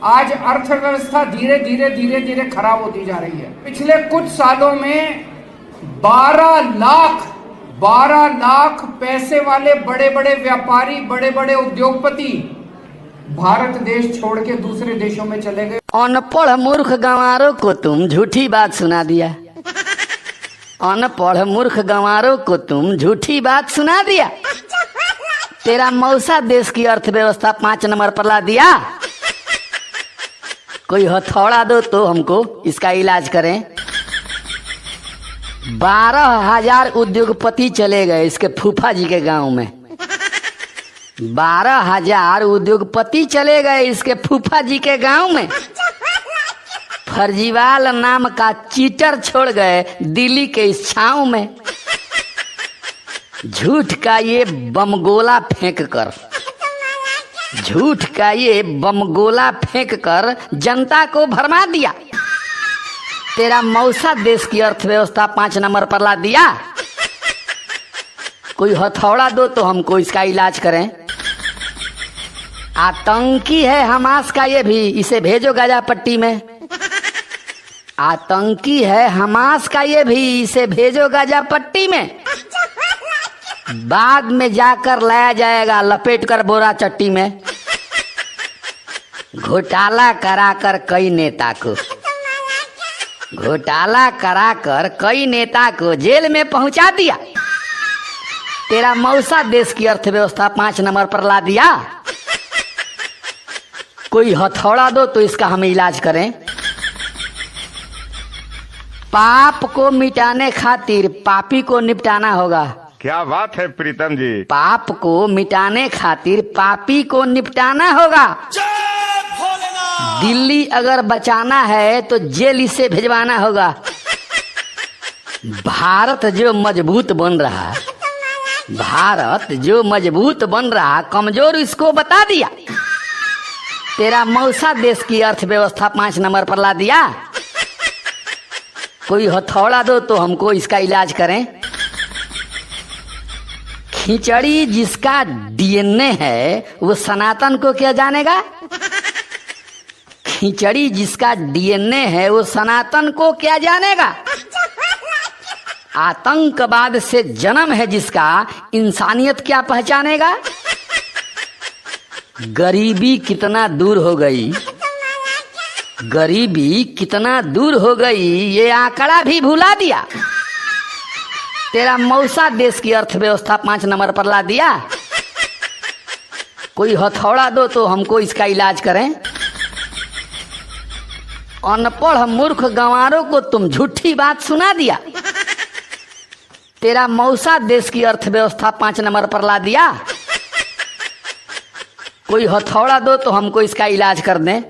आज अर्थव्यवस्था धीरे धीरे खराब होती जा रही है। पिछले कुछ सालों में 12 लाख पैसे वाले बड़े बड़े व्यापारी, बड़े बड़े उद्योगपति भारत देश छोड़ के दूसरे देशों में चले गए। अनपढ़ मूर्ख गंवारों को तुम झूठी बात सुना दिया। अनपढ़ मूर्ख गंवारों को तुम झूठी बात सुना दिया। तेरा मौसा देश की अर्थव्यवस्था 5 नंबर पर ला दिया। कोई हथौड़ा दो तो हमको इसका इलाज करें। 12,000 उद्योगपति चले गए इसके फूफा जी के गांव में। 12,000 उद्योगपति चले गए इसके फूफा जी के गांव में। फर्जीवाल नाम का चीटर छोड़ गए दिल्ली के इस छांव में। झूठ का ये बमगोला फेंक कर, झूठ का ये बमगोला फेंक कर जनता को भरमा दिया। तेरा मौसा देश की अर्थव्यवस्था 5 नंबर पर ला दिया। कोई हथौड़ा दो तो हमको इसका इलाज करें। आतंकी है हमास का ये भी, इसे भेजो गाजा पट्टी में। आतंकी है हमास का ये भी, इसे भेजो गाजा पट्टी में। बाद में जाकर लाया जाएगा लपेट कर बोरा चट्टी में। घोटाला कराकर कई नेता को, घोटाला कराकर कई नेता को जेल में पहुंचा दिया। तेरा मौसा देश की अर्थव्यवस्था 5 नंबर पर ला दिया। कोई हथौड़ा दो तो इसका हम इलाज करें। पाप को मिटाने खातिर पापी को निपटाना होगा। क्या बात है प्रीतम जी। पाप को मिटाने खातिर पापी को निपटाना होगा। दिल्ली अगर बचाना है तो जेल इसे भिजवाना होगा। भारत जो मजबूत बन रहा, भारत जो मजबूत बन रहा, कमजोर इसको बता दिया। तेरा मौसा देश की अर्थव्यवस्था 5 नंबर पर ला दिया। कोई हथौड़ा दो तो हमको इसका इलाज करें। खिचड़ी जिसका डीएनए है वो सनातन को क्या जानेगा। खिचड़ी जिसका डीएनए है वो सनातन को क्या जानेगा। आतंकवाद से जन्म है जिसका, इंसानियत क्या पहचानेगा। गरीबी कितना दूर हो गई, गरीबी कितना दूर हो गई, ये आंकड़ा भी भुला दिया। तेरा मौसा देश की अर्थव्यवस्था 5 नंबर पर ला दिया। कोई हथौड़ा दो तो हमको इसका इलाज करें। अनपढ़ मूर्ख गंवारों को तुम झूठी बात सुना दिया। तेरा मौसा देश की अर्थव्यवस्था 5 नंबर पर ला दिया। कोई हथौड़ा दो तो हमको इसका इलाज कर दें।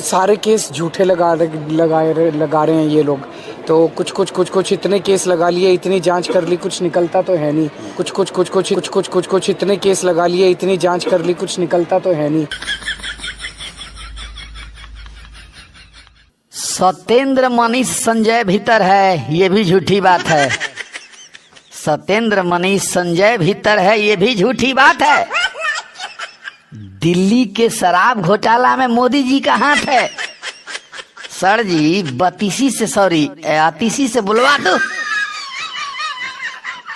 सारे केस झूठे लगा रहे हैं ये लोग। तो कुछ इतने केस लगा लिए, इतनी जांच कर ली, कुछ निकलता तो है नहीं। कुछ इतने केस लगा लिए, इतनी जांच कर ली, कुछ निकलता तो है नहीं। सत्येंद्र मनीष संजय भीतर है, ये भी झूठी बात है। सत्येंद्र मनीष संजय भीतर है, ये भी झूठी बात है। दिल्ली के शराब घोटाला में मोदी जी का हाथ है। सर जी आतिशी से बुलवा दो।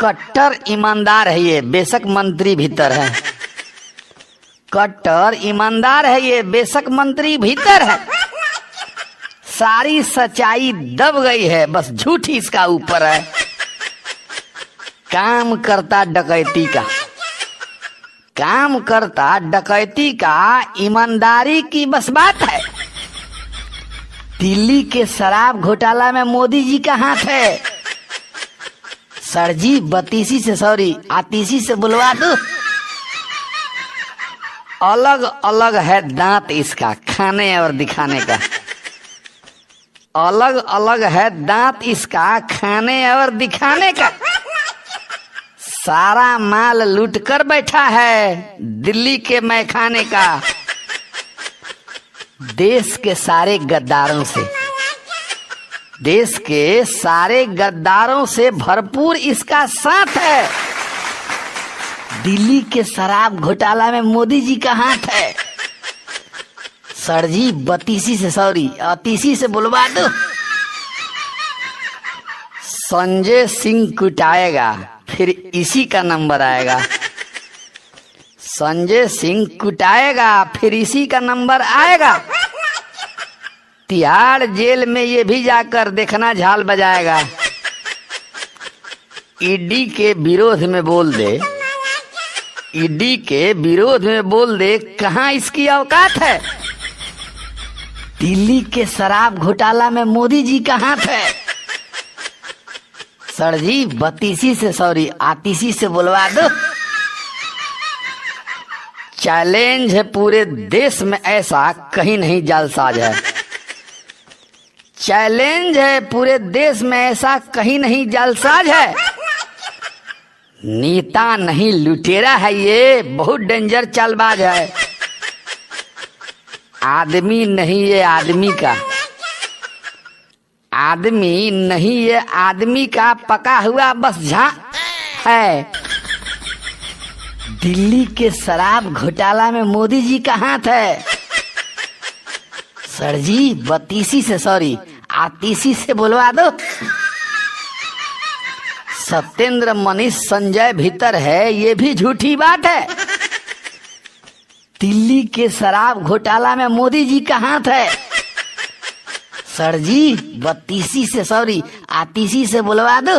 कट्टर ईमानदार है ये, बेशक मंत्री भीतर है। कट्टर ईमानदार है ये, बेशक मंत्री भीतर है। सारी सच्चाई दब गई है, बस झूठ इसका ऊपर है। काम करता डकैती का, काम करता डकैती का, ईमानदारी की बस बात है। दिल्ली के शराब घोटाला में मोदी जी का हाथ है। सर जी आतिशी से बुलवा दो। अलग अलग है दांत इसका खाने और दिखाने का। अलग अलग है दांत इसका खाने और दिखाने का। सारा माल लूट कर बैठा है दिल्ली के मैखाने का। देश के सारे गद्दारों से, देश के सारे गद्दारों से भरपूर इसका साथ है। दिल्ली के शराब घोटाला में मोदी जी का हाथ है। सर जी बतीसी से सॉरी अतीसी से बुलवा दो। संजय सिंह कुटाएगा फिर इसी का नंबर आएगा। संजय सिंह कुटाएगा फिर इसी का नंबर आएगा। तिहाड़ जेल में ये भी जाकर देखना झाल बजाएगा। ईडी के विरोध में बोल दे, ईडी के विरोध में बोल दे, कहां इसकी औकात है। दिल्ली के शराब घोटाला में मोदी जी का हाथ है। सर जी बतीसी से सॉरी आतीसी से बुलवा दो। चैलेंज है पूरे देश में ऐसा कहीं नहीं जालसाज है। चैलेंज है पूरे देश में ऐसा कहीं नहीं जालसाज है। नेता नहीं लुटेरा है, ये बहुत डेंजर चालबाज है। आदमी नहीं ये आदमी का, आदमी नहीं ये आदमी का पका हुआ बस झां है। दिल्ली के शराब घोटाला में मोदी जी का हाथ है। सर जी बतीसी से सॉरी आतीसी से बुलवा दो। सत्येंद्र मनीष संजय भीतर है, ये भी झूठी बात है। दिल्ली के शराब घोटाला में मोदी जी का हाथ है। सर जी बत्तीसी से सॉरी आतीसी से बुलवा दो।